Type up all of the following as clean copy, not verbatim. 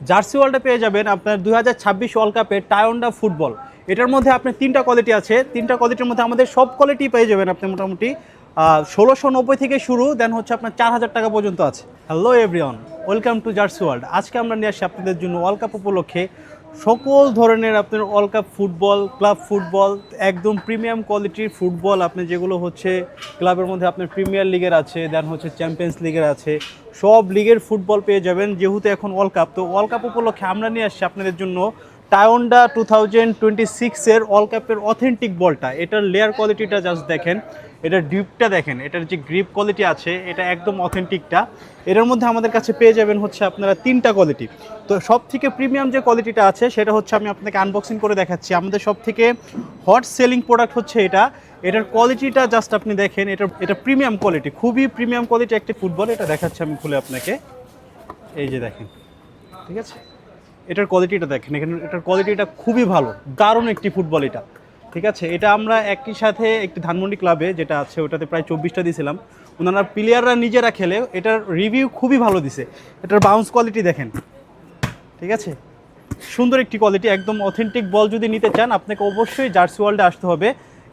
Jersey ওয়ার্ল্ডে পেয়ে যাবেন আপনার 2026 ওয়ার্ল্ড কাপের টায়োন্ডা ফুটবল। এটার মধ্যে আপনার তিনটা কোয়ালিটি আছে, তিনটা কোয়ালিটির মধ্যে আমাদের সব কোয়ালিটি পেয়ে যাবেন আপনি মোটামুটি 1690 থেকে শুরু, দেন হচ্ছে আপনার 4000 টাকা পর্যন্ত আছে। Hello everyone, welcome to jersey world. আজকে আমরা নিয়ে আসি আপনাদের জন্য ওয়ার্ল্ড কাপ উপলক্ষে সকল ধরনের আপনার world cup football, club football, একদম প্রিমিয়াম কোয়ালিটির ফুটবল, আপনি যেগুলো হচ্ছে ক্লাবের মধ্যে আপনার প্রিমিয়ার লিগের আছে, দেন হচ্ছে চ্যাম্পিয়ন্স লিগের আছে, সব লিগের ফুটবল পেয়ে যাবেন। যেহেতু এখন ওয়ার্ল্ড কাপ, তো ওয়ার্ল্ড কাপ উপলক্ষে আমরা নিয়ে আসছি আপনাদের জন্য টায়োন্ডা 2026-এর ওয়ার্ল্ড কাপের অথেন্টিক বলটা। এটার লেয়ার কোয়ালিটিটা জাস্ট দেখেন, এটার গ্রিপটা দেখেন, এটার যে গ্রিপ কোয়ালিটি আছে এটা একদম অথেন্টিকটা। এটার মধ্যে আমাদের কাছে পেয়ে যাবেন হচ্ছে আপনারা তিনটা কোয়ালিটি। তো সব থেকে প্রিমিয়াম যে কোয়ালিটিটা আছে সেটা হচ্ছে আমি আপনাকে আনবক্সিং করে দেখাচ্ছি। আমাদের সব থেকে হট সেলিং প্রোডাক্ট হচ্ছে এটা। এটার কোয়ালিটিটা জাস্ট আপনি দেখেন, এটা প্রিমিয়াম কোয়ালিটি, খুবই প্রিমিয়াম কোয়ালিটি একটি ফুটবল। এটা দেখাচ্ছি আমি খুলে আপনাকে, এই যে দেখেন, ঠিক আছে, এটার কোয়ালিটিটা দেখেন, এখানে এটার কোয়ালিটিটা খুবই ভালো, দারুণ একটি ফুটবল এটা, ঠিক আছে। এটা আমরা একই সাথে একটি ধানমন্ডি ক্লাবে যেটা আছে ওটাতে প্রায় 24টা দিয়েছিলাম, ওনারা প্লেয়াররা নিজেরা খেলে এটার রিভিউ খুবই ভালো দিছে। এটার বাউন্স কোয়ালিটি দেখেন, ঠিক আছে, সুন্দর একটি কোয়ালিটি, একদম অথেন্টিক বল যদি নিতে চান আপনাকে অবশ্যই জার্সি ওয়ার্ল্ডে আসতে হবে।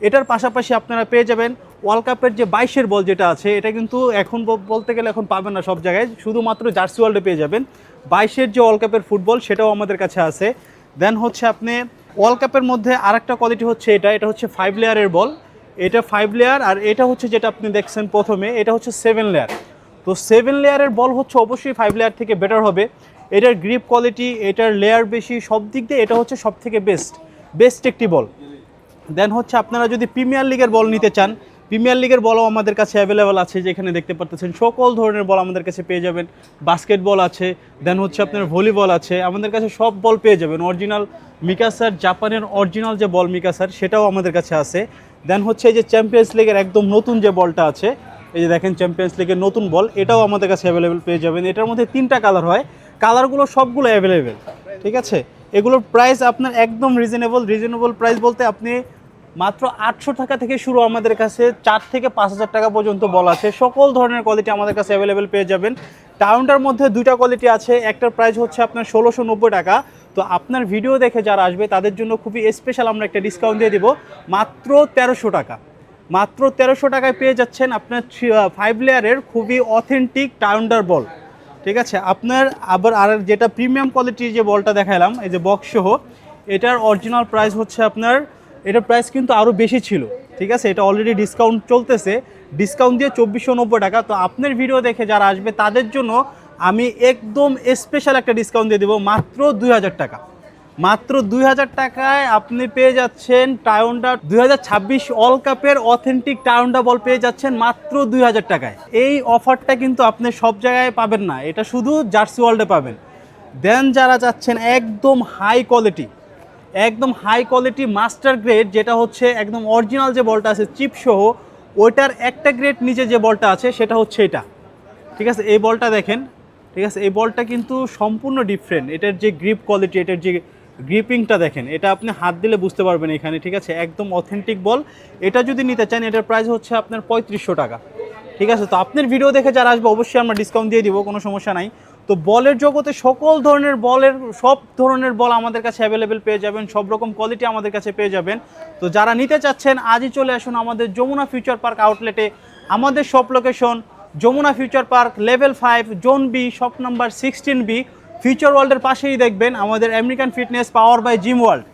এটার পাশাপাশি আপনারা পেয়ে যাবেন ওয়ার্ল্ড কাপের যে 22-এর বল যেটা আছে, এটা কিন্তু এখন বলতে গেলে এখন পাবেন না সব জায়গায়, শুধুমাত্র জার্সি ওয়ার্ল্ডে পেয়ে যাবেন। 22-এর যে ওয়ার্ল্ড কাপের ফুটবল সেটাও আমাদের কাছে আছে। দেন হচ্ছে আপনি ওয়ার্ল্ড কাপের মধ্যে আরেকটা কোয়ালিটি হচ্ছে এটা হচ্ছে 5 লেয়ারের বল। এটা 5 লেয়ার, আর এটা হচ্ছে যেটা আপনি দেখছেন প্রথমে, এটা হচ্ছে 7 লেয়ার। তো 7 লেয়ারের বল হচ্ছে অবশ্যই 5 লেয়ার থেকে বেটার হবে। এটার গ্রিপ কোয়ালিটি, এটার লেয়ার বেশি, সব দিক দিয়ে এটা হচ্ছে সব থেকে বেস্ট একটি বল। দেন হচ্ছে আপনারা যদি প্রিমিয়ার লিগের বল নিতে চান, প্রিমিয়ার লিগের বলও আমাদের কাছে অ্যাভেলেবেল আছে, যেখানে দেখতে পাচ্ছেন সকল ধরনের বল আমাদের কাছে পেয়ে যাবেন। বাস্কেটবল আছে, দেন হচ্ছে আপনার ভলিবল আছে, আমাদের কাছে সব বল পেয়ে যাবেন। অরিজিনাল মিকাসার, জাপানের অরিজিনাল যে বল মিকাসার, সেটাও আমাদের কাছে আছে। দেন হচ্ছে এই যে চ্যাম্পিয়ন্স লিগের একদম নতুন যে বলটা আছে, এই যে দেখেন চ্যাম্পিয়ন্স লিগের নতুন বল, এটাও আমাদের কাছে অ্যাভেলেবেল পেয়ে যাবেন। এটার মধ্যে 3টা কালার হয়, কালারগুলো সবগুলো অ্যাভেলেবেল, ঠিক আছে। এগুলোর প্রাইস আপনার একদম রিজনেবল প্রাইস বলতে আপনি মাত্র 800 টাকা থেকে শুরু, আমাদের কাছে 4 থেকে 5000 টাকা পর্যন্ত বল আছে। সকল ধরনের কোয়ালিটি আমাদের কাছে অ্যাভেলেবেল পেয়ে যাবেন। টাউনটার মধ্যে 2টা কোয়ালিটি আছে, একটার প্রাইস হচ্ছে আপনার 1690 টাকা। তো আপনার ভিডিও দেখে যারা আসবে তাদের জন্য খুবই স্পেশাল আমরা একটা ডিসকাউন্ট দিয়ে দিব, মাত্র 1300 টাকা। মাত্র 1300 টাকায় পেয়ে যাচ্ছেন আপনার 5 লেয়ারের খুবই অথেন্টিক টাউন্ডার বল, ঠিক আছে। আপনার আবার আর যেটা প্রিমিয়াম কোয়ালিটির যে বলটা দেখালাম, এই যে বক্স সহ, এটার অরিজিনাল প্রাইস হচ্ছে আপনার, এটার প্রাইস কিন্তু আরও বেশি ছিল, ঠিক আছে। এটা অলরেডি ডিসকাউন্ট চলতেছে, ডিসকাউন্ট দিয়ে 2490 টাকা। তো আপনার ভিডিও দেখে যারা আসবে তাদের জন্য আমি একদম স্পেশাল একটা ডিসকাউন্ট দিয়ে দেবো, মাত্র 2000 টাকা। মাত্র 2000 টাকায় আপনি পেয়ে যাচ্ছেন টায়োন্ডা 2026 ওয়ার্ল্ড কাপের অথেন্টিক টায়োন্ডা বল পেয়ে যাচ্ছেন মাত্র 2000 টাকায়। এই অফারটা কিন্তু আপনি সব জায়গায় পাবেন না, এটা শুধু জার্সি ওয়ার্ল্ডে পাবেন। দেন যারা চাচ্ছেন একদম হাই কোয়ালিটি মাস্টার গ্রেড, যেটা হচ্ছে একদম অরিজিনাল যে বলটা আছে চিপ সহ, ওইটার একটা গ্রেড নিচে যে বলটা আছে সেটা হচ্ছে এটা, ঠিক আছে। এই বলটা দেখেন, ঠিক আছে, এই বলটা কিন্তু সম্পূর্ণ ডিফারেন্ট। এটার যে গ্রিপ কোয়ালিটি, এটার যে গ্রিপিংটা দেখেন, এটা আপনি হাত দিলে বুঝতে পারবেন এখানে, ঠিক আছে, একদম অথেন্টিক বল। এটা যদি নিতে চান এটার প্রাইস হচ্ছে আপনার 3500 টাকা, ঠিক আছে। তো আপনার ভিডিও দেখে যারা আসবে অবশ্যই আমরা ডিসকাউন্ট দিয়ে দিব, কোনো সমস্যা নাই। তো বলের জগতে সকল ধরনের সব ধরনের বল আমাদের কাছে অ্যাভেলেবেল পেয়ে যাবেন, সব রকম কোয়ালিটি আমাদের কাছে পেয়ে যাবেন। তো যারা নিতে চাচ্ছেন আজই চলে আসুন আমাদের যমুনা ফিউচার পার্ক আউটলেটে। আমাদের shop location Jamuna future park level 5 zone B, shop number 16B। Future ওয়ার্ল্ডের পাশেই দেখবেন আমাদের American fitness power by gym world.